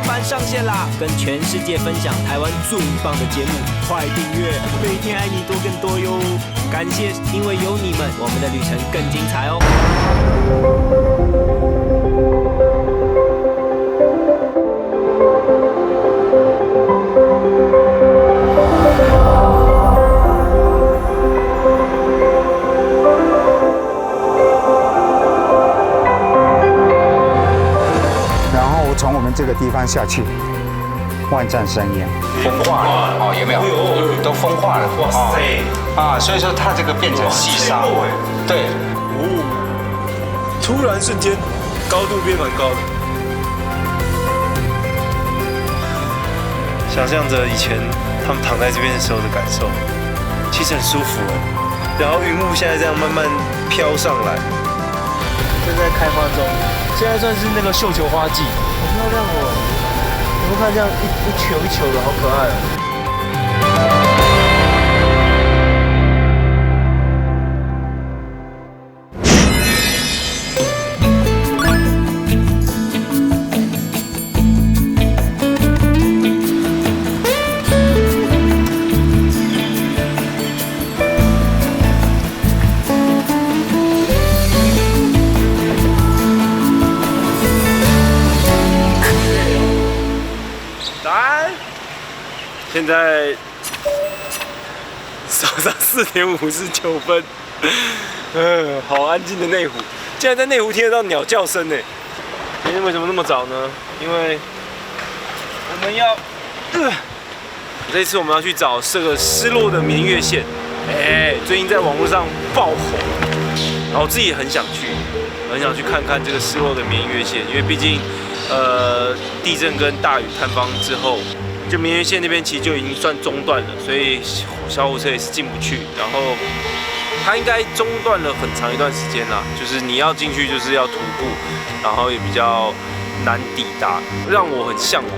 周版上线啦，跟全世界分享台湾最棒的节目，快订阅，每天爱你多更多哟！感谢，因为有你们，我们的旅程更精彩哦。从我们这个地方下去，万丈深渊，风化了哦，有没有？都风化了，哇塞！所以说它这个变成细沙，对。突然瞬间，高度变蛮高的。想象着以前他们躺在这边的时候的感受，其实很舒服哎。然后云雾现在这样慢慢飘上来，正在开花中，现在算是那个绣球花季。好漂亮哦！你们看这样一球一球的，好可爱哦。现在早上4点59分，好安静的内湖。竟然在内湖听得到鸟叫声呢。今天为什么那么早呢？因为我们要，这次我们要去找这个失落的绵月线。最近在网络上爆红，然后我自己也很想去看看这个失落的绵月线，因为毕竟，地震跟大雨坍方之后。就绵月线那边其实就已经算中断了，所以小火车也是进不去。然后它应该中断了很长一段时间啦，就是你要进去就是要徒步，然后也比较难抵达，让我很向往。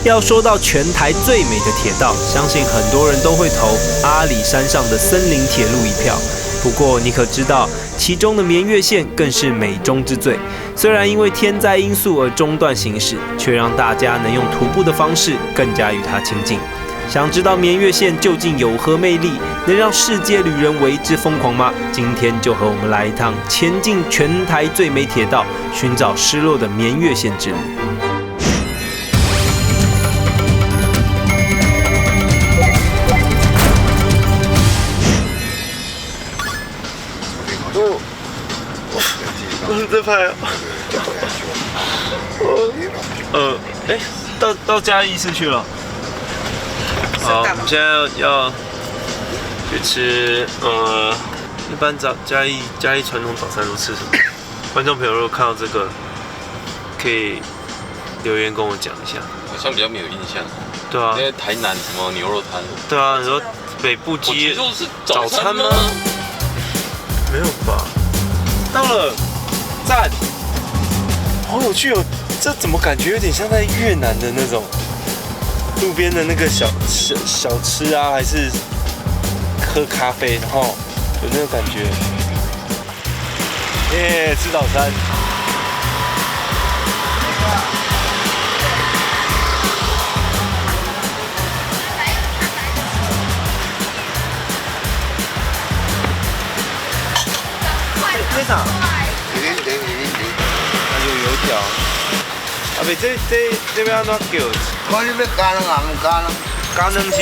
要说到全台最美的铁道，相信很多人都会投阿里山上的森林铁路一票。不过你可知道，其中的绵月线更是美中之最。虽然因为天灾因素而中断行驶，却让大家能用徒步的方式更加与它亲近。想知道绵月线究竟有何魅力，能让世界旅人为之疯狂吗？今天就和我们来一趟前进全台最美铁道，寻找失落的绵月线之旅。在拍啊！到嘉义市去了。好，我们现在要去吃一般嘉义传统早餐都吃什么？观众朋友如果看到这个，可以留言跟我讲一下。好像比较没有印象。对啊。因为台南什么牛肉摊。对啊，你说北部街早餐吗？没有吧？到了。赞，好有趣哦！这怎么感觉有点像在越南的那种路边的那个小吃啊，还是喝咖啡，然后有那种感觉。吃早餐。在哪？油条，袂这要安怎叫？看你要加卵啊，唔加卵？加卵是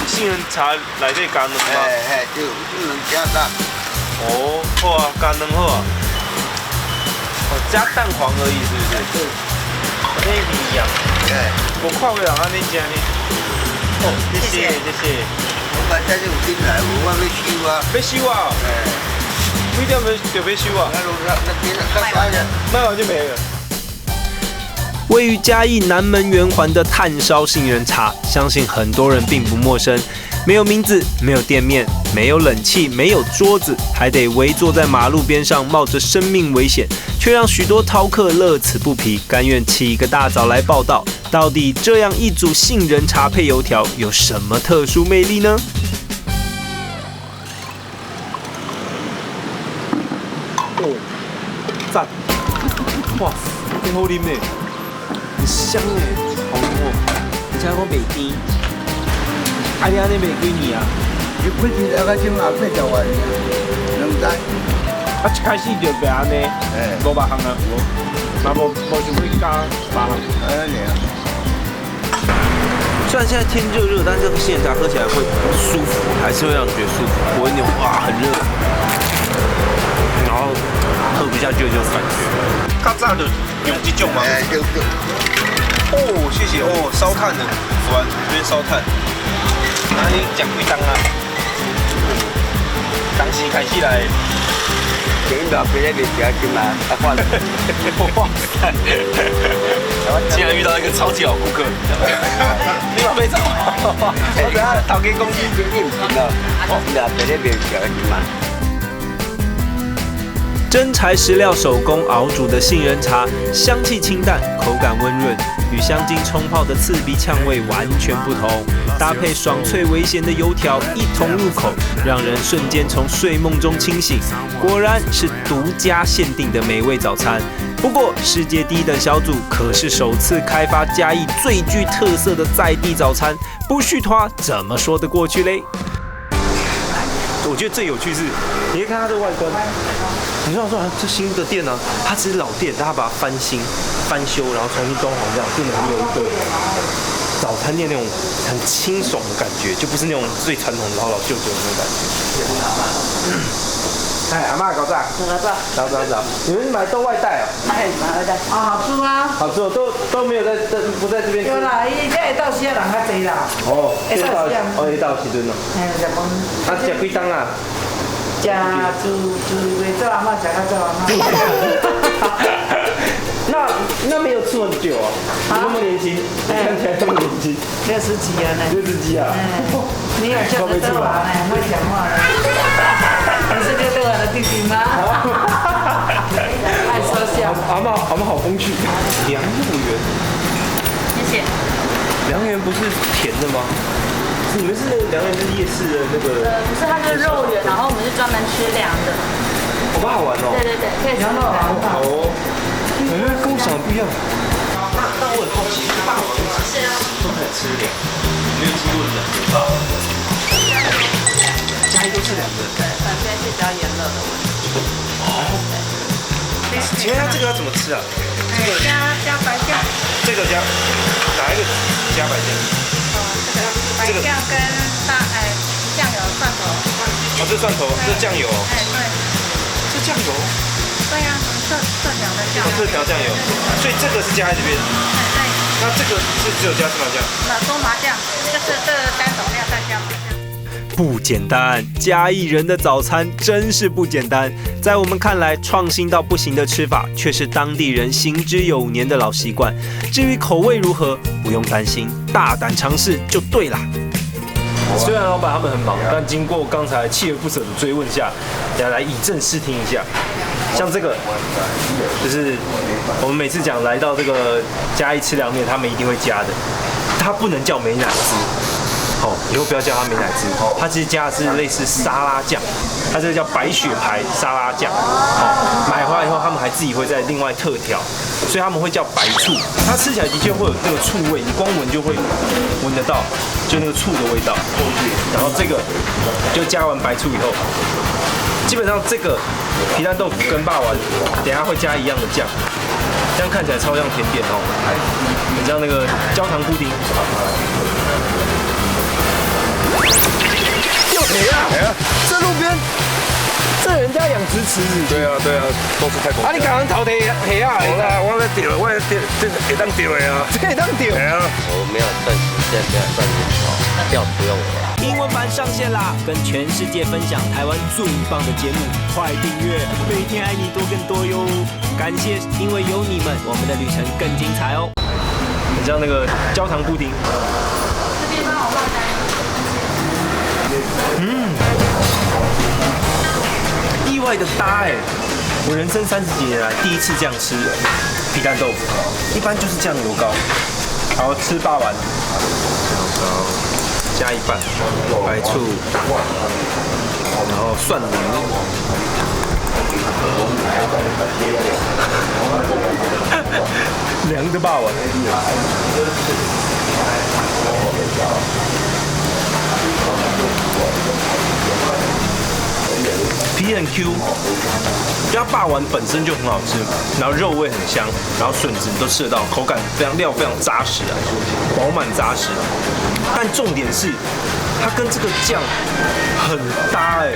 杏仁茶内底加卵吗？对，杏仁加蛋。哦，好啊，加卵好啊。加蛋黄而已，是不是？对。那一样。我看过人安尼食呢。谢谢。我把这有进来，我要收啊。要收啊？几点就要收啊？卖完就没了。位于嘉义南门圆环的炭烧杏仁茶，相信很多人并不陌生。没有名字，没有店面，没有冷气，没有桌子，还得围坐在马路边上，冒着生命危险，却让许多饕客乐此不疲，甘愿起一个大早来报道。到底这样一组杏仁茶配油条有什么特殊魅力呢？赞！哇，真好啉呢！很香哎，好浓哦。而且讲袂甜，你安尼卖几年啊？你开始大概今嘛8条万，两单。一开始就袂安尼，500项啊，那无想要加8项。虽然现在天热热，但这个杏仁茶喝起来会舒服，还是会让你觉得舒服，不会那种哇很热，然后喝不下去的这种感觉。较早就用这种嘛。对。哦，谢谢哦，烧炭的，喜欢这边烧炭。那你讲几档啊？当时开始来。今日别咧卖食今嘛，换。哇塞！竟然遇到一个超级好顾客。你嘛被找？我等下头家公司就应聘了。今日别咧卖食今嘛。真材实料手工熬煮的杏仁茶，香气清淡，口感温润，与香精冲泡的刺鼻呛味完全不同。搭配爽脆微咸的油条一同入口，让人瞬间从睡梦中清醒。果然是独家限定的美味早餐。不过，世界第一等小组可是首次开发嘉义最具特色的在地早餐，不续拖怎么说得过去嘞？我觉得最有趣是，你可以看它的外观。你知道说，这新的店呢、它只是老店，但它把它翻新、翻修，然后重新装潢，这样变得很有一个早餐店那种很清爽的感觉，就不是那种最传统老旧的那种感觉。哎，阿妈搞啥？早，你们是买豆外带哦？哎，买外带啊，好吃吗？好吃哦，都没有不在这边吃。有啦，伊这会到时啊人较济啦。哦，会到时阵哦。哎，食饭。啊，食几档啊？食自袂做阿嬷食较做阿嬷。那没有吃很久哦，你那么年轻，看起来这么年轻60几了呢。60几啊？你有笑得多啊？呢，会讲话呢。你是6多的弟弟吗？爱说笑。阿嬷好风趣。良木园，谢谢。良园不是甜的吗？你们是那个良园，就是夜市的那个？不是，它是肉圆，然后我们是专门吃凉的。好不好玩哦？对，可以吃凉的。好哦。跟我想的不一样。那我很好奇，霸王都可以吃凉，没有吃过冷的霸王。嘉义都是凉的。对，反正是比较炎热的。哦。请问它这个要怎么吃啊？加白酱。这个加哪一个加白酱？白酱跟酱油、蒜头。哦，这蒜头，这酱油。哎，对。这酱油？对呀，特调的酱油。特调酱油，所以这个是加在这边。对。那这个是只有加芝麻酱？多麻酱，就是这3种料再加麻酱。不简单，嘉义人的早餐真是不简单。在我们看来，创新到不行的吃法，却是当地人行之有年的老习惯。至于口味如何，不用担心，大胆尝试就对啦。虽然老板他们很忙，但经过刚才锲而不舍的追问下，大家来以正视听一下。像这个，就是我们每次讲来到这个嘉义吃凉面，他们一定会加的，它不能叫美乃滋。哦，以后不要叫它美乃滋，它其实加的是类似沙拉酱，它这个叫白雪牌沙拉酱。哦，买回来以后他们还自己会再另外特调，所以他们会叫白醋。它吃起来的确会有那个醋味，你光闻就会闻得到，就那个醋的味道。然后这个就加完白醋以后，基本上这个皮蛋豆腐跟霸王等一下会加一样的酱，这样看起来超像甜点哦，很像那个焦糖布丁。又赔啊！这路边，这人家养殖池子。对啊，都是泰国。啊，你刚刚淘汰黑啊？我在钓，我这会当钓的啊。这可以当钓。对啊。我没有算时间，没有算人潮，钓不用我。英文版上线啦，跟全世界分享台湾最棒的节目，快订阅，每天爱你多更多哟！感谢，因为有你们，我们的旅程更精彩哦。很像那个焦糖布丁。这边帮我画单。意外的搭哎！我人生30几年来第一次这样吃皮蛋豆腐，一般就是酱油膏，好吃霸王，酱油膏加一半，白醋，然后蒜泥，凉的霸王。皮很 Q，加霸丸本身就很好吃，然后肉味很香，然后笋子你都吃得到，口感非常扎实啊，饱满扎实。但重点是，它跟这个酱很搭哎。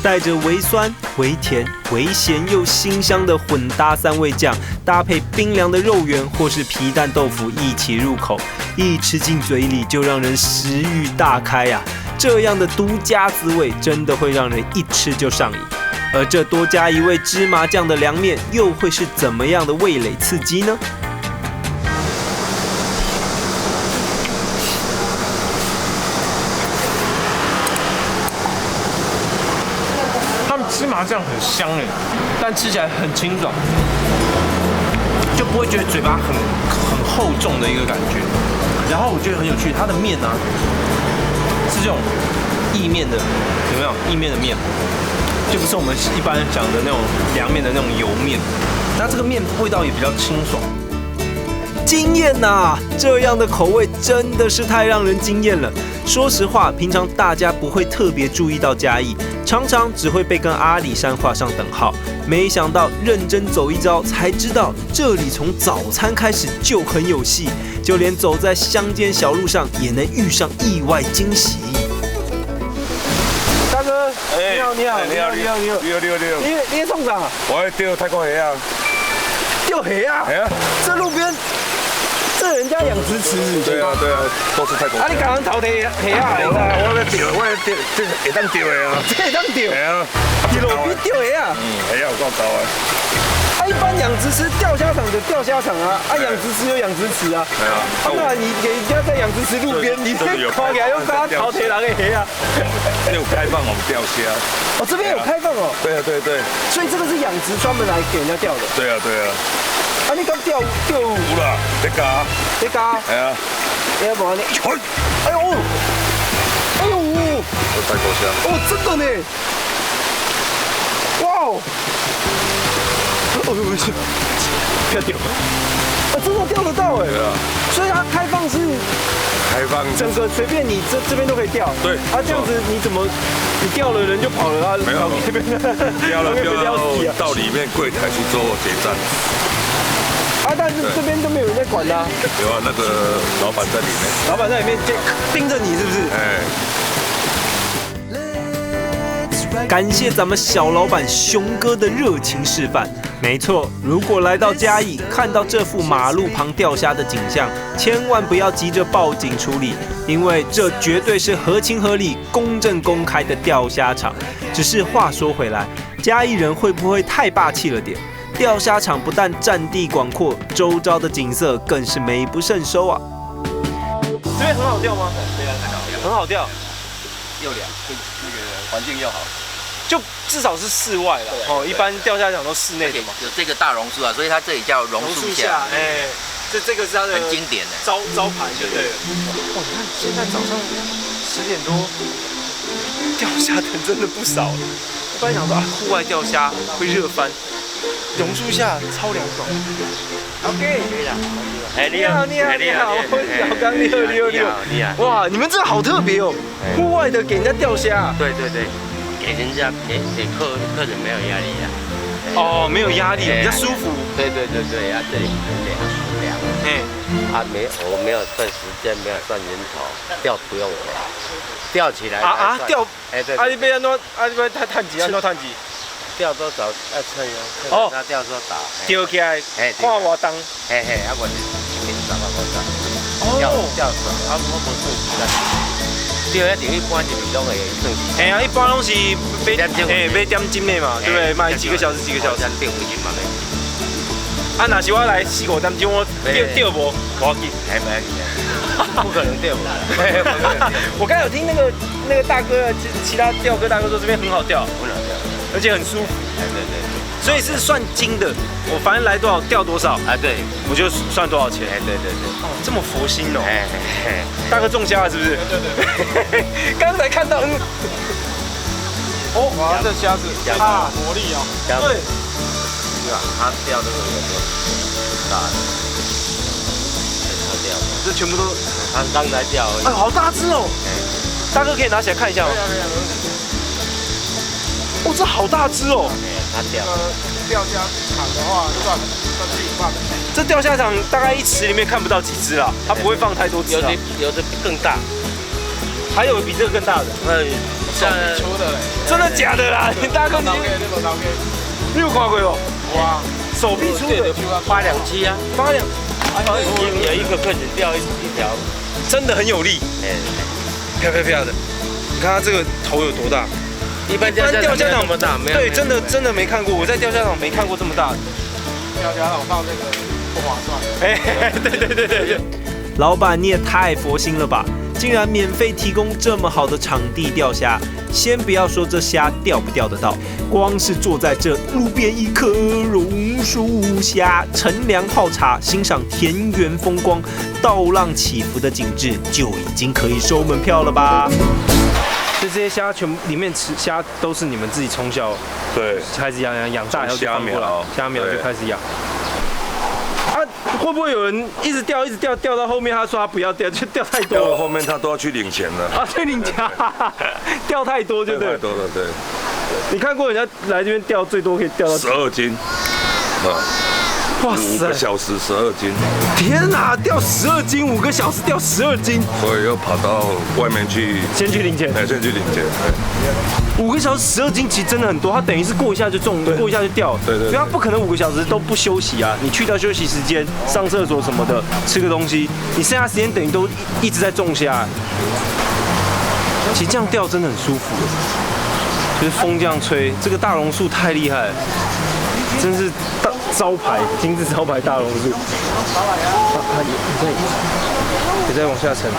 带着微酸、微甜、微咸又辛香的混搭3味酱，搭配冰凉的肉圆或是皮蛋豆腐一起入口，一吃进嘴里就让人食欲大开啊！这样的独家滋味真的会让人一吃就上瘾。而这多加一味芝麻酱的凉面，又会是怎么样的味蕾刺激呢？芝麻酱很香哎，但吃起来很清爽，就不会觉得嘴巴很厚重的一个感觉。然后我觉得很有趣，它的面啊是这种意面的，有没有？意面的面，就不是我们一般讲的那种凉面的那种油面。那这个面味道也比较清爽。惊艳呐！这样的口味真的是太让人惊艳了。说实话，平常大家不会特别注意到嘉义，常常只会被跟阿里山画上等号。没想到认真走一遭，才知道这里从早餐开始就很有戏，就连走在乡间小路上也能遇上意外惊喜。大哥，你好，你好，你好，你好，你好，你在冲啥？我在钓泰国鱼啊。钓鱼啊？哎呀，这路边。这人家养殖池，对啊，都是泰国。啊，你刚刚淘鱼啊？我在钓，这会当钓的啊。这会当钓？系啊。你路边钓鱼啊？系啊，有够高啊。啊，一般养殖池钓虾场就钓虾场啊，啊，养殖池有养殖池啊。系啊。当然，你给人家在养殖池路边，你这看起来用啥淘鱼人的鱼啊？有开放我们钓虾。哦，这边有开放哦。对啊。所以这个是养殖专门来给人家钓的。对啊。啊，你刚钓有啦，在加。在加？系啊。你无安尼？哎呦！泰国虾。哦，真的呢！哇哦！不要钓！啊，真的钓得到哎！对啊。所以它开放是整个随便你这边都可以钓。对。啊，这样子你怎么你钓了人就跑了啊？没有。钓了到里面柜台去做结账。啊，但是这边都没有人在管啦。有啊，那个老板在里面。老板在里面盯着你是不是？哎。感谢咱们小老板熊哥的热情示范。没错，如果来到嘉义，看到这副马路旁钓虾的景象，千万不要急着报警处理，因为这绝对是合情合理、公正公开的钓虾场。只是话说回来，嘉义人会不会太霸气了点？钓虾场不但占地广阔，周遭的景色更是美不胜收啊！这边很好钓吗？对啊，很好钓，又凉，那个环境又好，就至少是室外了。哦，一般钓虾场都室内的嘛。有这个大榕树啊，所以它这里叫榕树下。哎，这个是它的很经典的招牌，对不对？哇，你看现在早上10点多，钓虾人真的不少。一般想说啊，户外钓虾会热翻。榕树下超凉爽。OK， 可以了。哎，你好，我是小刚，你好。哇，你们这好特别哦，户外的给人家钓虾。对，给人家给客人没有压力啊。哦，没有压力，比较舒服。对，啊，这里很凉。啊，我没有算时间，没有算人头，钓不用钱，钓起来钓。哎，对。你被安怎？你被探几？安怎探几？钓多少要称哦，他钓多少？钓起来，看我重。嘿，啊，我是110啊，我钓少，啊，我无算时间。钓一定一般就是拢会算时间。一般拢是买点金的嘛，对不对？卖几个小时。定5斤嘛，啊，若是我来4、5点钟，我钓无，无要紧，不要紧，不可能钓不。我刚才有听那个大哥，其他钓哥大哥说这边很好钓，而且很舒服。对，所以是算斤的，我反正来多少钓多少。对，我就算多少钱。对。哦，这么佛心哦。大哥中虾了是不是？对。刚才看到，哦，哇，这虾子啊，魔力哦。对。是吧？它钓这个有没有大的？它钓，这全部都它刚才钓而已。哎，好大只哦！大哥可以拿起来看一下吗？哦，这好大只哦！它钓。钓虾场的话算是一半。这钓虾场大概1池里面看不到几只啦，它不会放太多只啊。有的更大，还有比这个更大的。像粗的嘞。真的假的啦？你大哥你有看过哦？哇，手臂粗的827啊，8两，有一个客人钓一条，真的很有力，啪啪啪的。你看它这个头有多大？一般钓虾场这么大，没有。对，真的没看过，我在钓虾场没看过这么大的。钓虾场放这个不划算。哎，对。老板你也太佛心了吧！竟然免费提供这么好的场地钓虾，先不要说这虾钓不钓得到，光是坐在这路边一棵榕树下，乘凉泡茶，欣赏田园风光、稻浪起伏的景致，就已经可以收门票了吧？就这些虾全部里面吃虾都是你们自己从小对开始养大，然后就放过来，虾苗就开始养。啊，会不会有人一直钓到后面，他说他不要钓，就钓太多了。钓到后面他都要去领钱了。啊，去领钱，钓太多就对。太多了，对。你看过人家来这边钓最多可以钓到12斤，哇塞，5个小时12斤。天哪，钓12斤，5个小时钓12斤，所以又跑到外面去，先去领钱。先去领钱。 5个小时12斤其实真的很多，他等于是过一下就中，过一下就掉。对，所以他不可能5个小时都不休息啊！你去掉休息时间，上厕所什么的，吃个东西，你剩下时间等于都一直在种虾。其实这样钓真的很舒服，就是风这样吹，这个大榕树太厉害了，真是招牌，金字招牌大榕树。你再往下沉。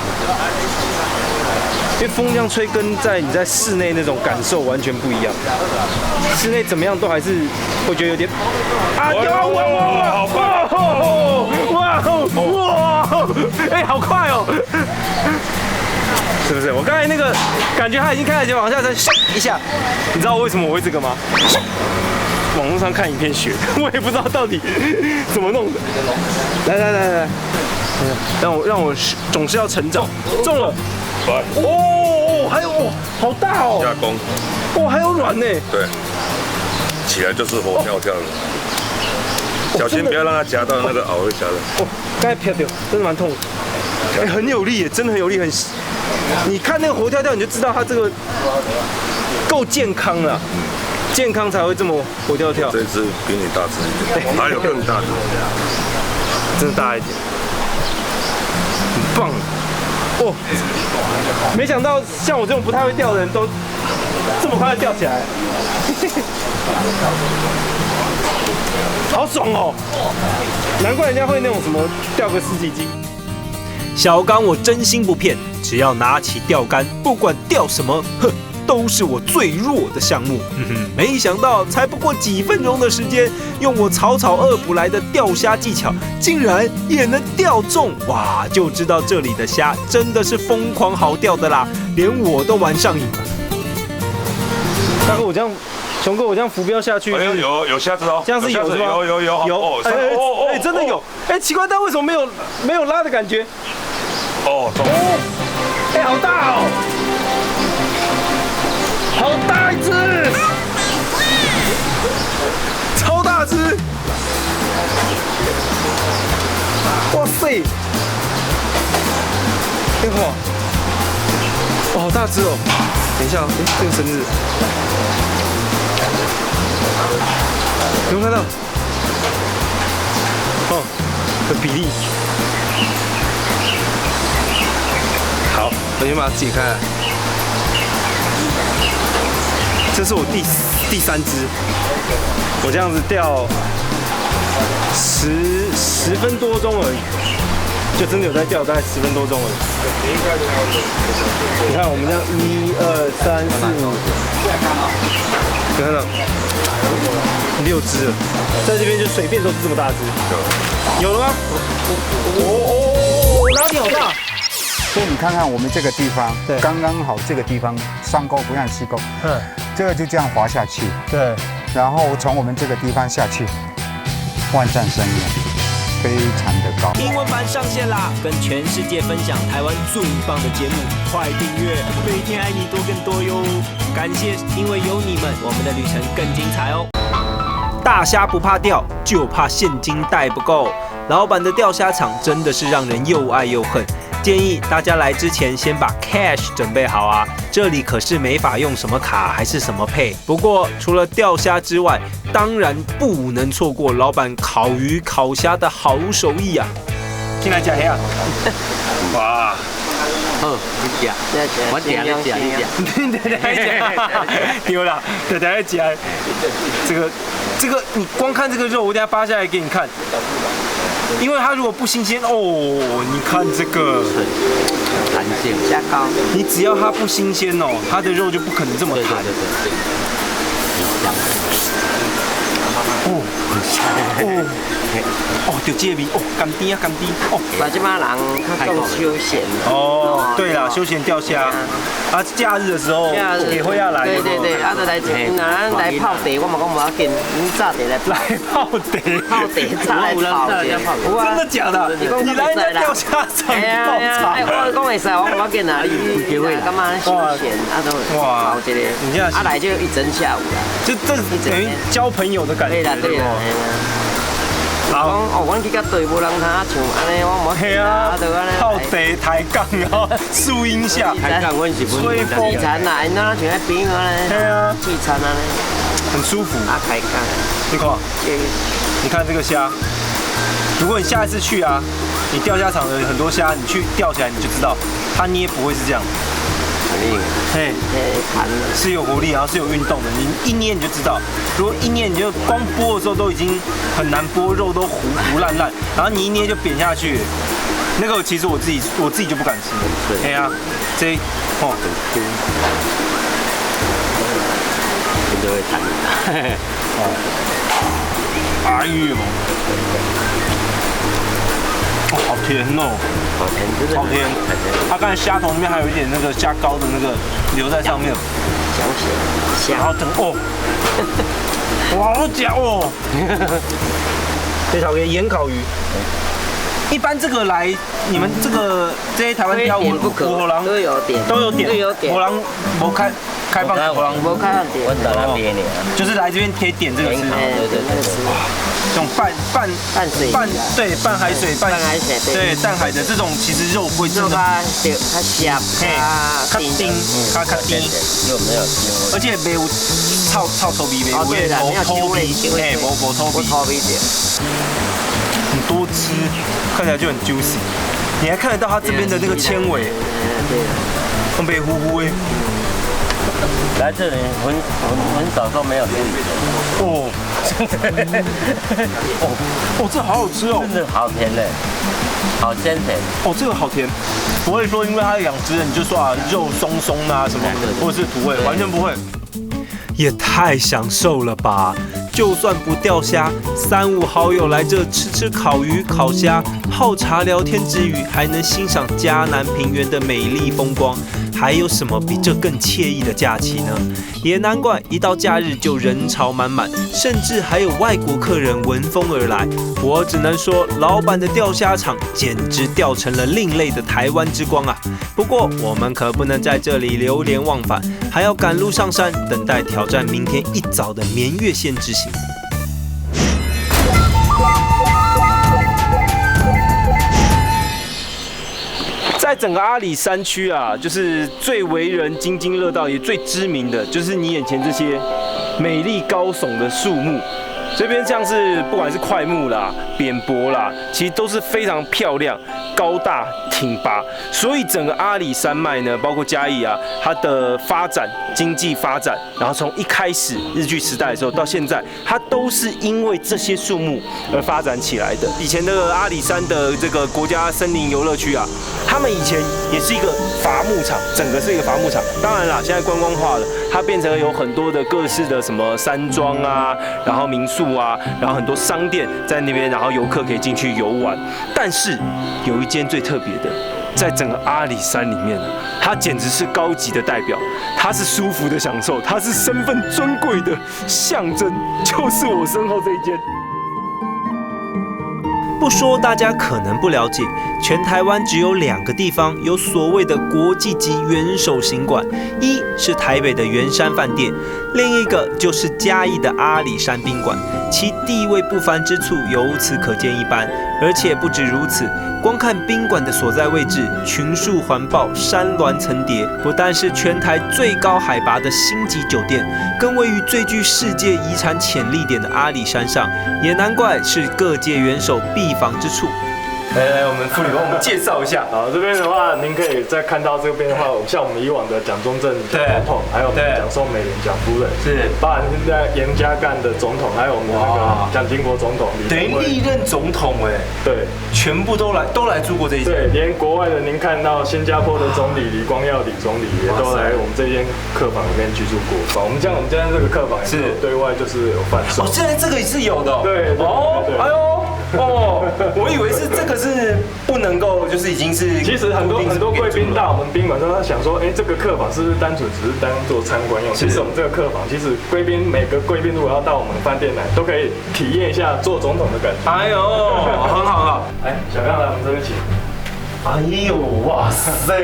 因为风这样吹，跟你在室内那种感受完全不一样。室内怎么样都还是会觉得有点啊！哇！哎，好快哦！是不是？我刚才那个感觉，它已经开始往下沉，一下。你知道为什么我会这个吗？网络上看影片学的，我也不知道到底怎么弄的。来，让我总是要成长。中了。 哦，还有哦，好大哦！加工，哦，还有卵呢。对，起来就是活跳跳的，小心不要让它夹到那个螯会夹的。哦，刚才飘掉，真的蛮痛的。哎，很有力耶，真的很有力，你看那个活跳跳，你就知道它这个够健康了，健康才会这么活跳跳。这只比你大只一点，还有更大的，真的大一点，很棒。 哦，没想到像我这种不太会钓的人都这么快就钓起来，好爽哦！难怪人家会那种什么钓个10几斤。小刚，我真心不骗，只要拿起钓竿，不管钓什么，哼，都是我最弱的项目。没想到才不过几分钟的时间，用我草草恶补来的钓虾技巧，竟然也能钓中！哇，就知道这里的虾真的是疯狂好钓的啦，连我都玩上瘾了。大哥，我这样，熊哥，我这样浮标下去，有虾子哦，这样是有是吗？有，哎，真的有，哎，奇怪，但为什么没有拉的感觉？哦，哎，好大哦！ 好大一只，超大只！哇塞！哎哇，哇好大只哦！等一下，哎，这个绳子，有没有看到？哦，的比例。好，我先把它解开来。 这是我第3只，我这样子钓10分多钟而已，就真的有在钓，大概10分多钟而已。你看我们这样1、2、3、4、5，你看到6只了，在这边就随便都是这么大只，有了吗？哦，哪里好大？ 所以你看看我们这个地方，刚刚好这个地方上钩不像西钩。这个就这样滑下去，对，然后从我们这个地方下去，万丈深渊，非常的高。英文版上线啦，跟全世界分享台湾最棒的节目，快订阅，每天爱你多更多哟！感谢，因为有你们，我们的旅程更精彩哦。大虾不怕钓，就怕现金带不够。老板的钓虾场真的是让人又爱又恨。建议大家来之前先把 cash 准备好啊，这里可是没法用什么卡还是什么配。不过除了钓虾之外，当然不能错过老板烤鱼烤虾的好手艺啊！进来吃虾，哇！好，你食，我食你食你食，丢了，对对吃。这个，你光看这个肉，我等下扒下来给你看。因为它如果不新鲜哦，你看这个弹性加高，你只要它不新鲜哦，它的肉就不可能这么弹。哦，就这味哦，甘甜啊甘甜哦。把这帮人较讲休闲哦，对啦，休闲钓虾，啊，假日的时候也会要来。对对对，啊，就来咱来泡茶，我嘛讲无要紧，你早点来泡茶，泡茶早来泡茶。真的假的？你来人家钓虾场泡茶？我讲会使，我无要紧啊，你干嘛休闲啊都泡这个，啊来就一整下午啦。这等于交朋友的感觉。对啦。讲哦，阮去到对无人他像安尼，我无去啊，就安尼泡茶抬杠哦，树荫下，抬杠阮是吹风，聚餐啦，因那像在边安尼，对啊，聚餐安尼，很舒服。啊，抬杠，你看这个虾，如果你下一次去啊，你钓虾场的很多虾，你去钓起来你就知道，它捏不会是这样。嘿，是有活力，然后是有运动的。你一捏你就知道，如果一捏你就光剥的时候都已经很难剥，肉都糊烂，然后你一捏就扁下去。那个其实我自己就不敢吃。对啊，这哦，你就会弹。哎呦，哦，好甜哦。好甜，真的好甜！它刚才虾头里面还有一点那个虾膏的那个留在上面，香，然后整哦，哇，好嚼哦！这条给盐烤鱼，一般这个来你们这些台湾挑火狼都有点，火狼没开放火狼，没开放点，我在那边呢，就是来这边可以点这个吃，对，那个吃。这种半水对半海水对淡海的这种，其实肉会真的它香，它丁，又没有腥味，而且没有臭头皮，没有头皮，没头皮点，很多汁，看起来就很 juicy， 你还看得到它这边的那个纤维，对，很白乎乎的。来这里很少说没有淋雨哦，哦，这好好吃哦，真的好甜嘞，好鲜甜。哦，这个好甜，不会说因为它养殖人你就说啊肉松松啊什么，或者是土味，完全不会。也太享受了吧！就算不钓虾，3、5好友来这吃烤鱼、烤虾，泡茶聊天之余，还能欣赏嘉南平原的美丽风光，还有什么比这更惬意的假期呢？也难怪一到假日就人潮满满，甚至还有外国客人闻风而来。我只能说，老板的钓虾场简直钓成了另类的台湾之光啊！不过我们可不能在这里流连忘返，还要赶路上山，等待挑战明天一早的绵月线之行。在整个阿里山区啊，就是最为人津津乐道，也最知名的，就是你眼前这些美丽高耸的树木。这边像是不管是檜木啦、扁柏啦，其实都是非常漂亮、高大挺拔。所以整个阿里山脉呢，包括嘉义啊，它的发展、经济发展，然后从一开始日据时代的时候到现在，它都是因为这些树木而发展起来的。以前那个阿里山的这个国家森林游乐区啊，他们以前也是一个伐木场，整个是一个伐木场。当然啦，现在观光化了，它变成了有很多的各式的什么山庄啊，然后民宿啊，然后很多商店在那边，然后游客可以进去游玩。但是有一间最特别的，在整个阿里山里面，它简直是高级的代表，它是舒服的享受，它是身份尊贵的象征，就是我身后这一间。不说大家可能不了解，全台湾只有2个地方有所谓的国际级元首行馆，一是台北的圆山饭店，另一个就是嘉义的阿里山宾馆，其地位不凡之处由此可见一斑。而且不止如此，光看宾馆的所在位置，群树环抱，山峦层叠，不但是全台最高海拔的星级酒店，更位于最具世界遗产潜力点的阿里山上，也难怪是各界元首必访之处。来，我们副理帮我们介绍一下。好，这边的话，您可以再看到这边的话，像我们以往的蒋中正总统，还有我们蒋宋美龄蒋夫人，是，包含现在严家淦的总统，还有我们那个蒋经国总统，等于历任总统哎，对，全部都来住过这一间。对，连国外的您看到新加坡的总理李光耀李总理也都来我们这间客房里面居住过。我们这样这个客房是对外就是有贩售。哦，现在这个也是有的。对，哦，哎呦。哦，我以为是这个是不能够，就是已经是。其实很多贵宾到我们宾馆都在想说，这个客房是不是单纯只是当做参观用？其实我们这个客房，其实每个贵宾如果要到我们饭店来，都可以体验一下做总统的感觉。哎呦，很好。小刚来我们这边请。哎呦，哇塞！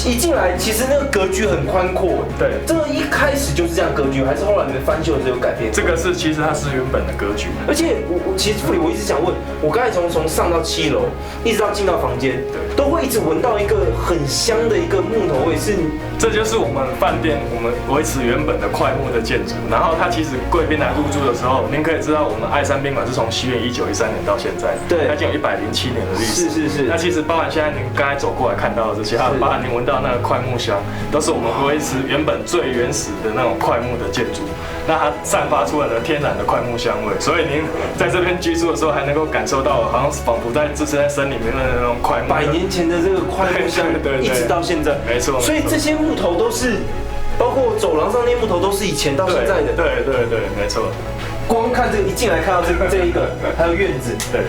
一进来，其实那个格局很宽阔。对，这个一开始就是这样格局，还是后来你们翻修的时候有改变？这个其实它是原本的格局。而且我其实副理我一直想问，我刚才从上到7楼，一直到进到房间，都会一直闻到一个很香的一个木头味，是。这就是我们饭店我们维持原本的快木的建筑。然后它其实贵宾来入住的时候，您可以知道我们爱山宾馆是从西元1913年到现在，对，它已经有107年的历史。是。那其实包含现在您刚才走过来看到的这些，还有包含您闻到那个快木香，都是我们维持原本最原始的那种快木的建筑。那它散发出来的天然的快木香味，所以您在这边居住的时候，还能够感受到好像仿佛在置身在森林里面的那种快木。100年前的这个快木香，对，一直到现在，没错。所以这些木头都是，包括走廊上那些木头都是以前到现在的。对，没错。光看这个一进来看到这一个，还有院子，对。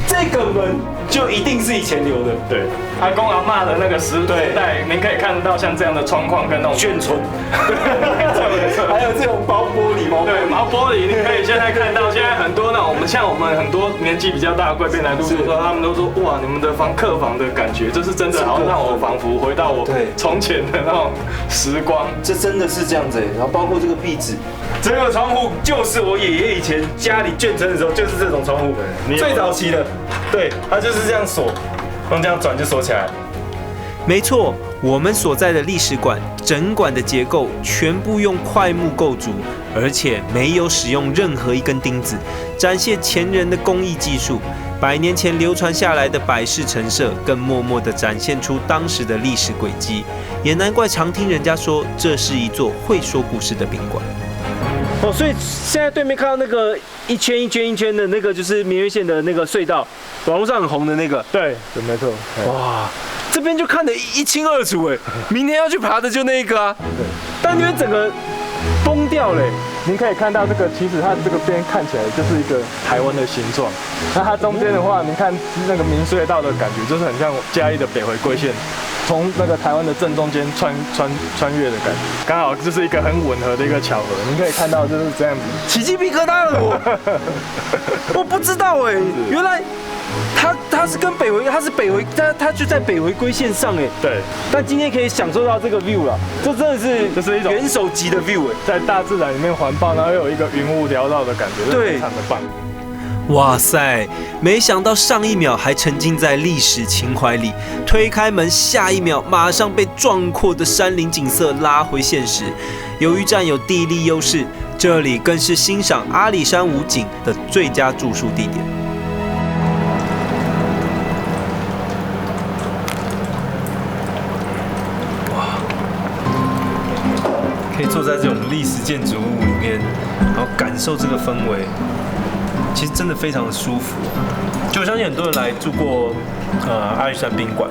这个门就一定是以前留的，对。阿公阿嬷的那个时代，您可以看得到像这样的窗框跟那种眷村，没错，还有这种毛玻璃，对，毛玻璃，你可以现在看到，现在很多那种我们很多年纪比较大的贵宾来入住的时候，他们都说哇，你们的客房的感觉，这是真的，好像让我仿佛回到我从前的那种时光，这真的是这样子。然后包括这个壁纸，这个窗户就是我爷爷以前家里眷村的时候，就是这种窗户，最早期的。对，它就是这样锁，用这样转就锁起来。没错，我们所在的历史馆，整馆的结构全部用块木构筑，而且没有使用任何一根钉子，展现前人的工艺技术。100年前流传下来的百事陈设，更默默地展现出当时的历史轨迹。也难怪常听人家说，这是一座会说故事的宾馆。哦，所以现在对面看到那个一圈一圈的那个，就是绵月线的那个隧道，网络上很红的那个。对，没错。哇，这边就看得一清二楚哎，明天要去爬的就那个啊。对。但因为整个崩掉了，您可以看到这个，其实它这个边看起来就是一个台湾的形状。那它中间的话，您看那个明隧道的感觉，就是很像嘉义的北回归线。从那个台湾的正中间穿越的感觉，刚好就是一个很吻合的一个巧合。您可以看到就是这样子，起鸡皮疙瘩了我不知道哎，原来它是跟北回，它就在北回归线上哎。对。但今天可以享受到这个 view 了，这真的是一种元首级的 view 哎，在大自然里面环抱，然后又有一个云雾缭绕的感觉，对，非常的棒。哇塞！没想到上一秒还沉浸在历史情怀里，推开门，下一秒马上被壮阔的山林景色拉回现实。由于占有地利优势，这里更是欣赏阿里山五景的最佳住宿地点。哇！可以坐在这种历史建筑物里面，然后感受这个氛围。其实真的非常的舒服，就我相信很多人来住过阿里山宾馆，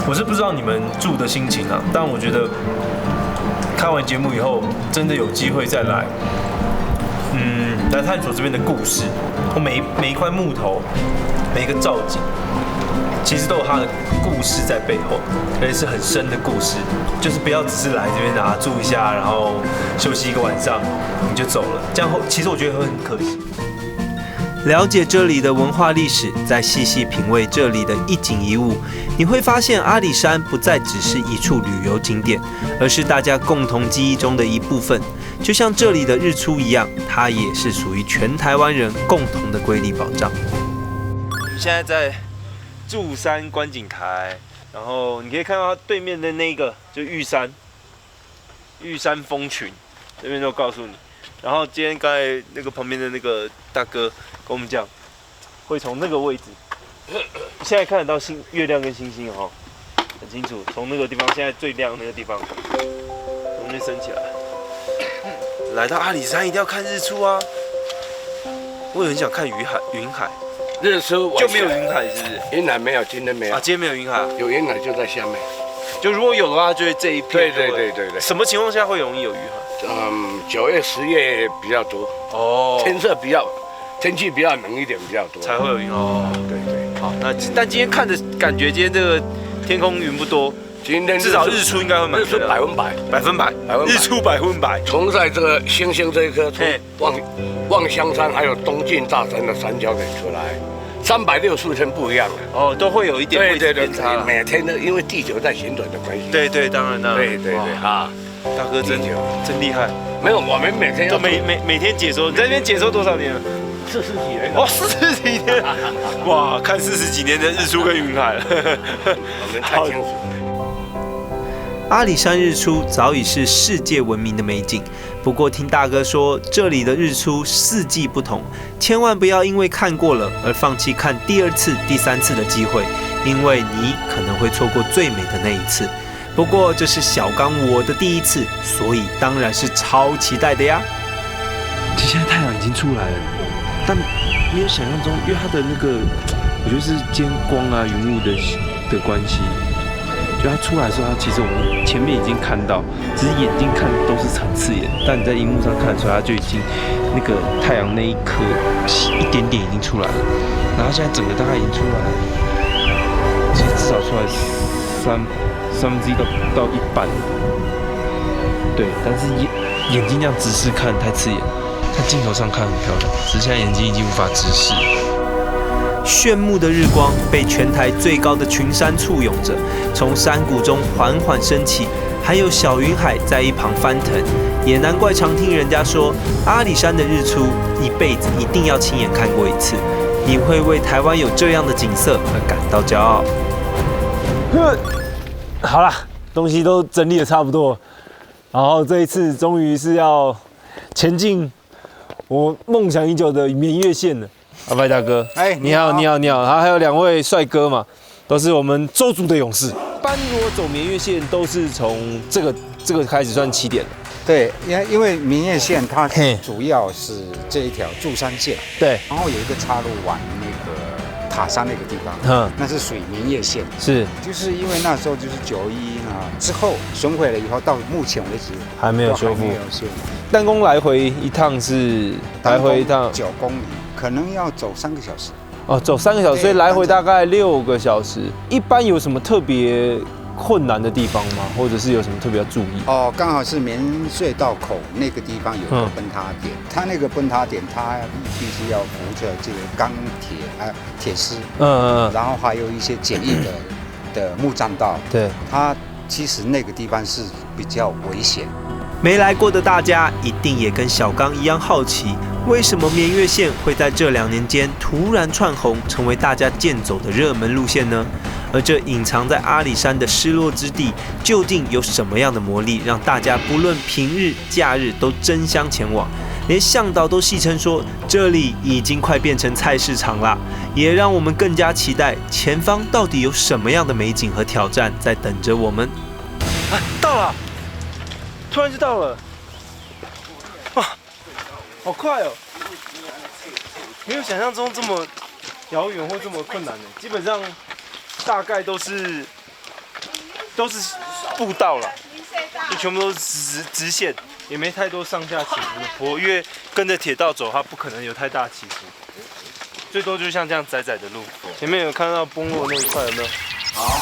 我是不知道你们住的心情啊，但我觉得看完节目以后，真的有机会再来，来探索这边的故事，每一块木头，每一个造景，其实都有它的故事在背后，而且是很深的故事。就是不要只是来这边住一下，然后休息1个晚上你就走了，这样其实我觉得会很可惜。了解这里的文化历史，再细细品味这里的一景一物，你会发现阿里山不再只是一处旅游景点，而是大家共同记忆中的一部分。就像这里的日出一样，它也是属于全台湾人共同的瑰丽宝藏。我们现在在柱山观景台，然后你可以看到对面的那个就玉山峰群，这边都告诉你。然后今天刚才那个旁边的那个大哥跟我们讲，会从那个位置，现在看得到月亮跟星星哦，很清楚。从那个地方，现在最亮那个地方，从那边升起来。来到阿里山一定要看日出啊！我也很想看云海。日出就没有云海是不是？云海没有，今天没有。今天没有云海。有云海就在下面。就如果有的话，就会这一片。对。什么情况下会容易有云海？9月、10月比较多。哦。天气比较冷一点，比较多。才会有云哦。对。好，但今天看着感觉，今天这个天空云不多。今天至少日出应该会蛮漂亮。百分百。日出100%。从在这个星星这一颗望香山还有东晋大山的三角点出来。365天不一样的哦，都会有一点位置偏差。每天的，因为地球在旋转的关系。对，当然。对啊，大哥真厉害。没有，我们每天都每天解说，你在那边解说多少年了？40几年。哦，40几年。哇，看40几年的日出跟云海了。我们太清楚。阿里山日出早已是世界闻名的美景，不过听大哥说，这里的日出4季不同，千万不要因为看过了而放弃看第2次、第3次的机会，因为你可能会错过最美的那一次。不过这是小刚我的第1次，所以当然是超期待的呀。其实现在太阳已经出来了，但没有想象中，因为它的那个，我觉得是间光啊、云雾的关系。就它出来的时候，它其实我们前面已经看到，只是眼睛看都是很刺眼，但你在荧幕上看出来，它就已经那个太阳那一颗一点点已经出来了，然后现在整个大概已经出来了，其实至少出来三分之一到一半，对，但是眼睛这样直视看太刺眼，看镜头上看很漂亮，只是现在眼睛已经无法直视。炫目的日光被全台最高的群山簇拥着，从山谷中缓缓升起，还有小云海在一旁翻腾，也难怪常听人家说，阿里山的日出一辈子一定要亲眼看过一次，你会为台湾有这样的景色而感到骄傲。好啦，东西都整理得差不多，然后这一次终于是要前进我梦想已久的绵月线了。阿拜大哥，你好，还有2位帅哥嘛，都是我们周族的勇士。一般如果走绵月线，都是从这个开始算起点的。对，因为绵月线它主要是这一条柱山线，对，然后有一个岔路往那个塔山那个地方，那是属于绵月线。是，就是因为那时候就是911之后损毁了以后，到目前为止还没有修复。弹弓来回一趟是9公里。可能要走3个小时哦，走3个小时，所以来回大概6个小时。一般有什么特别困难的地方吗？或者是有什么特别要注意？哦，刚好是绵隧道口那个地方有个崩塌点，它那个崩塌点，它必须要扶着这个钢铁铁丝，然后还有一些简易的木栈道。对，它其实那个地方是比较危险。没来过的大家一定也跟小刚一样好奇，为什么绵月线会在这2年间突然窜红，成为大家健走的热门路线呢？而这隐藏在阿里山的失落之地，究竟有什么样的魔力，让大家不论平日、假日都争相前往？连向导都戏称说，这里已经快变成菜市场啦，也让我们更加期待前方到底有什么样的美景和挑战在等着我们。到了！突然就到了，哇，好快哦！没有想象中这么遥远或这么困难呢。基本上大概都是步道啦，就全部都是直线，也没太多上下起伏的坡，因为跟着铁道走，它不可能有太大起伏。最多就是像这样窄窄的路。前面有看到崩落那一块，有没有？好，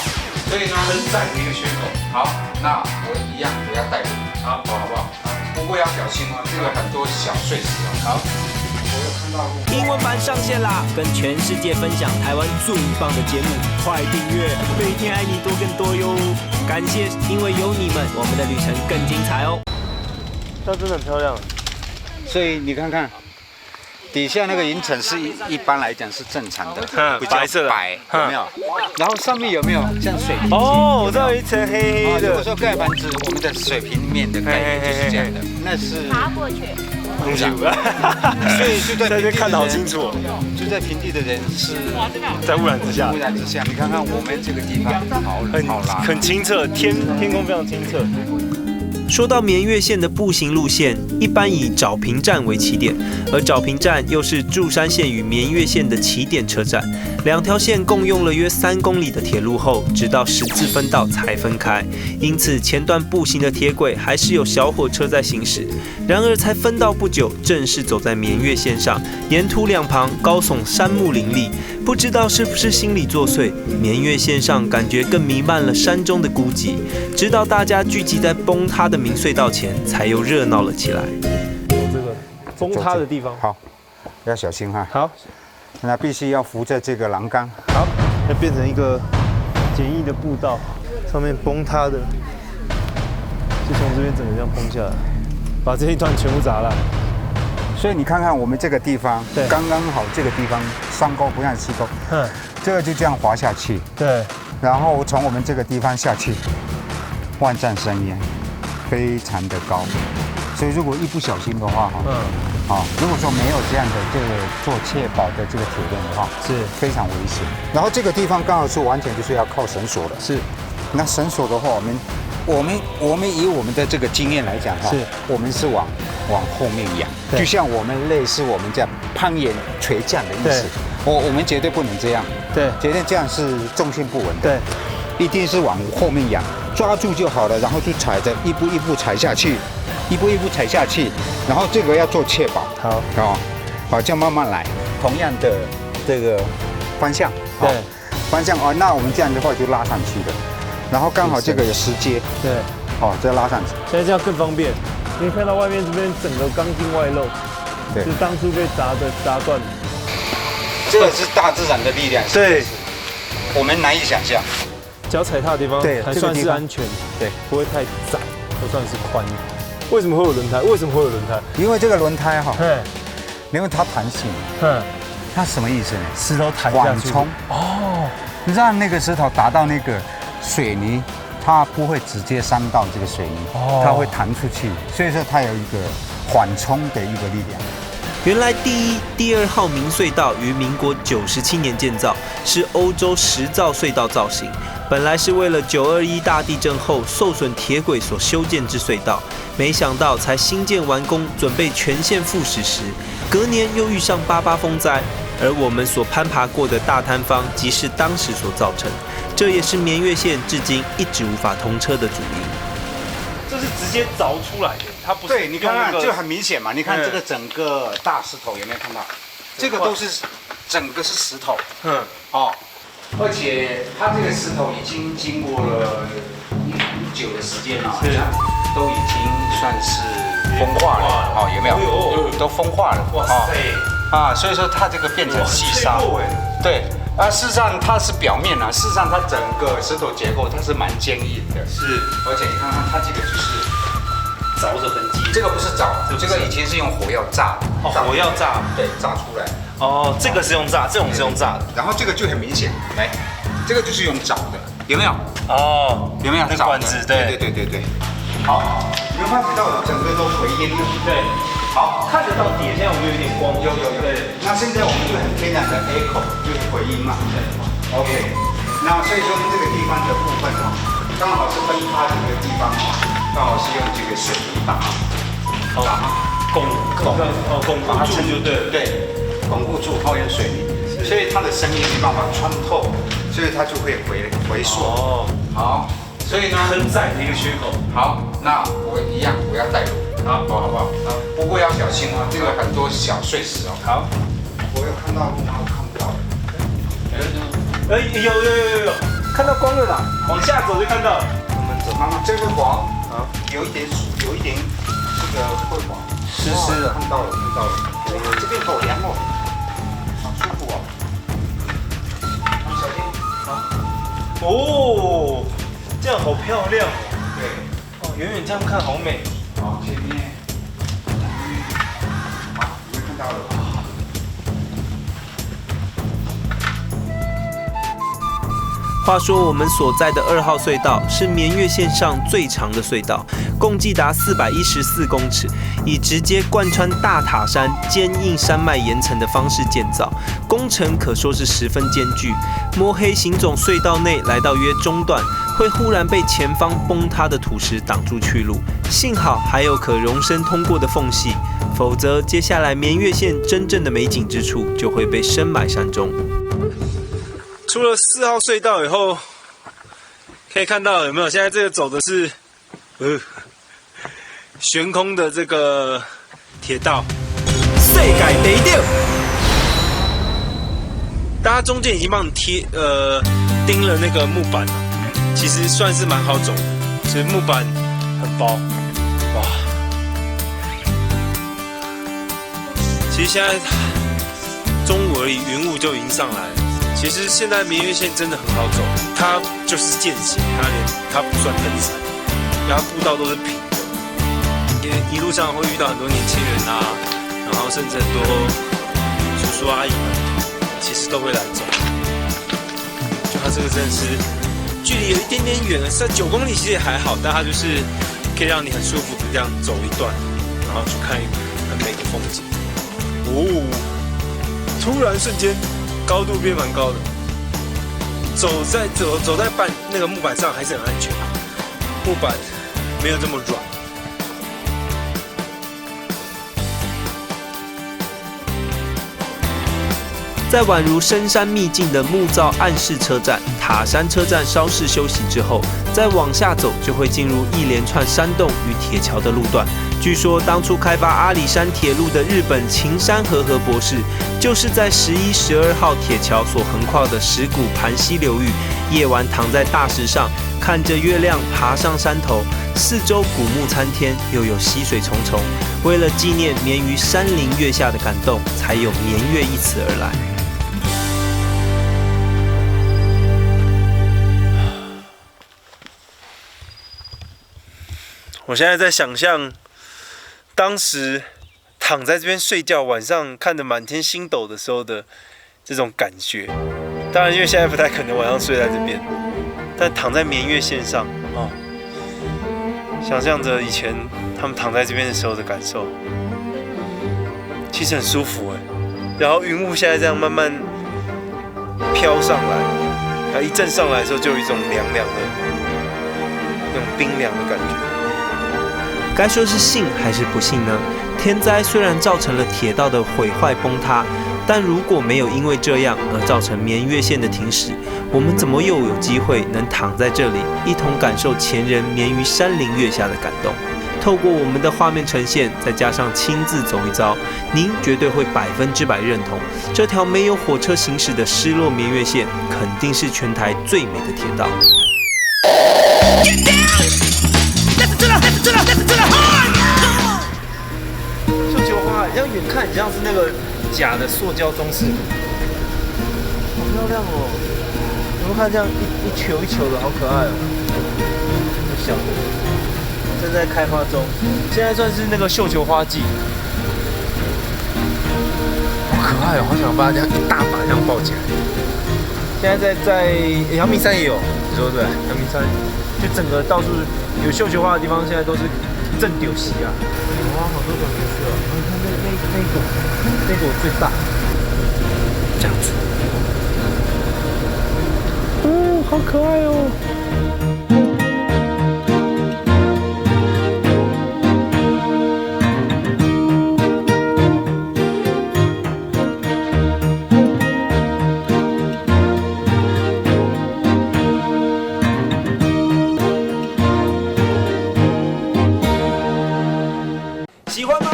所以呢，很窄的一个缺口。好，那我一样，我要带路。好，好不好？不过要小心哦，这个很多小碎石哦。好。英文版上线啦！跟全世界分享台湾最棒的节目，快订阅，每天爱你多更多哟！感谢，因为有你们，我们的旅程更精彩哦。它真的很漂亮，所以你看看，底下那个云层是一般来讲是正常的，比较白色的，白，有没有？然后上面有没有像水平？哦，我知道有一层黑黑的。如果说盖板子，我们的水平面的概念就是这样的，那是爬过去。东西，所以就在这看得好清楚哦。就在平地的人是在污染之下。污染之下，你看看我们这个地方好蓝，很清澈，天空非常清澈。说到绵月线的步行路线，一般以沼平站为起点，而沼平站又是柱山线与绵月线的起点车站。两条线共用了约3公里的铁路后，直到十字分道才分开。因此，前段步行的铁轨还是有小火车在行驶。然而，才分道不久，正是走在绵月线上，沿途两旁高耸山木林立，不知道是不是心理作祟，绵月线上感觉更弥漫了山中的孤寂。直到大家聚集在崩塌的明隧道前，才又热闹了起来。有这个崩塌的地方，好，要小心哈。好，那必须要扶着这个栏杆。好，要变成一个简易的步道，上面崩塌的，就从这边整个这样崩下来，把这一段全部砸烂。所以你看看我们这个地方，对，刚刚好这个地方3沟不像7沟，这个就这样滑下去，对，然后从我们这个地方下去，万丈深渊，非常的高，所以如果一不小心的话，如果说没有这样的这个做确保的这个铁链的话，是非常危险。然后这个地方刚好是完全就是要靠绳索的，是。那绳索的话，我们以我们的这个经验来讲哈，我们是往后面仰，就像我们类似我们这样攀岩垂降的意思。我们绝对不能这样，对，绝对这样是重心不稳的，对，一定是往后面仰，抓住就好了，然后就踩着一步一步踩下去，一步一步踩下去，然后这个要做确保，好，这样慢慢来，同样的这个方向，对，方向哦，那我们这样的话就拉上去的。然后刚好这个有石阶，对，再拉上去。现在这样更方便，可以看到外面这边整个钢筋外露，对，是当初被砸断的。这个是大自然的力量，对，我们难以想象。脚踩踏的地方还算是安全，对，不会太窄，都算是宽。为什么会有轮胎？为什么会有轮胎？因为这个轮胎因为它弹性，它什么意思呢？石头弹下去，缓冲让那个石头达到那个水泥，它不会直接伤到这个水泥，它会弹出去，所以说它有一个缓冲的一个力量。原来第1、第2号明隧道于民国97年建造，是欧洲10造隧道造型。本来是为了921大地震后受损铁轨所修建之隧道，没想到才新建完工，准备全线复驶时，隔年又遇上88风灾，而我们所攀爬过的大坍方，即是当时所造成。这也是绵月线至今一直无法通车的主因。这是直接凿出来的，它不是。对，你看看就很明显嘛，你看这个整个大石头有没有看到？这个都是整个是石头，而且它这个石头已经经过了很久的时间了，都已经算是风化了，有没有？都风化了，哇塞！所以说它这个变成细沙，对。事实上它是表面啊，事实上它整个石头结构它是蛮坚硬的，是。而且你看看它这个就是凿的痕迹，这个不是凿，这个以前是用火药炸的，火药炸，对，炸出来。这个是用炸，这种是用炸的。然后这个就很明显，来，这个就是用凿的，有没有？有没有？那管子，对。好，你们发觉到整个都回音了，对。好，看得到底，现在我们有点光。有。对，那现在我们就很天然的 echo， 就是回音嘛。对。OK， 那所以说这个地方的部分刚好是分塌的一个地方刚好是用这个水泥把巩固住就对了。对，巩固住，后用水泥，所以它的声音没办法穿透，所以它就会回缩。好，所以呢，很窄的一个缺口。好，那我一样，我要带路。好不好？不过要小心哦，这个很多小碎石哦。好，我有看到路，然后看有，看到光了啦，往下走就看到了。我们走，慢慢这个黄啊，有一点这个会黄，湿湿的。看到了。这边好凉哦，好舒服哦。小心啊！哦，这样好漂亮哦。对。哦，远远这样看好美。好，前面。好，你们看到了。话说，我们所在的2号隧道是绵月线上最长的隧道，共计达414公尺，以直接贯穿大塔山坚硬山脉岩层的方式建造，工程可说是十分艰巨。摸黑行走隧道内，来到约中段，会忽然被前方崩塌的土石挡住去路，幸好还有可容身通过的缝隙，否则接下来绵月线真正的美景之处就会被深埋山中。出了4号隧道以后，可以看到有没有？现在这个走的是悬空的这个铁道。世界第一条，大家中间已经帮你钉了那个木板了，其实算是蛮好走的，其实木板很薄，哇！其实现在中午而已，云雾就已经上来了。其实现在绵月线真的很好走，它就是健行，它不算登山，然后步道都是平的，因为一路上会遇到很多年轻人啊，然后甚至很多叔叔阿姨们，其实都会来走。就它这个真的是距离有一点点远，是9公里，其实也还好，但它就是可以让你很舒服的这样走一段，然后去看很美的风景。哦，突然瞬间。高度变蛮高的，走在那个木板上还是很安全，木板没有这么软。在宛如深山秘境的木造暗式车站塔山车站稍事休息之后，再往下走就会进入一连串山洞与铁桥的路段。据说当初开发阿里山铁路的日本晴山和合博士，就是在11、12号铁桥所横跨的石鼓盘溪流域，夜晚躺在大石上，看着月亮爬上山头，四周古木参天，又有溪水重重。为了纪念绵于山林月下的感动，才有绵月一词而来。我现在在想象，当时躺在这边睡觉，晚上看着满天星斗的时候的这种感觉。当然，因为现在不太可能晚上睡在这边，但躺在绵月线上哦，想象着以前他们躺在这边的时候的感受，其实很舒服哎。然后云雾现在这样慢慢飘上来，然后一阵上来的时候，就有一种凉凉的那种冰凉的感觉。该说是幸还是不幸呢？天灾虽然造成了铁道的毁坏崩塌，但如果没有因为这样而造成绵月线的停驶，我们怎么又有机会能躺在这里，一同感受前人绵于山林月下的感动？透过我们的画面呈现，再加上亲自走一遭，您绝对会100%认同，这条没有火车行驶的失落绵月线，肯定是全台最美的铁道。绣球花，这样远看很像是那个假的塑胶装饰品，好漂亮哦！有没有看这样一球一球的，好可爱哦！小的，正在开花中，现在算是那个绣球花季，好可爱哦！好想把它这样一大把这样抱起来。现在在阳明山也有，你说对？阳明山就整个到处有绣球花的地方，现在都是正丢席啊！哇，好多种颜色哦！你看那朵最大，这样子，哦，好可爱哦！喜欢吗？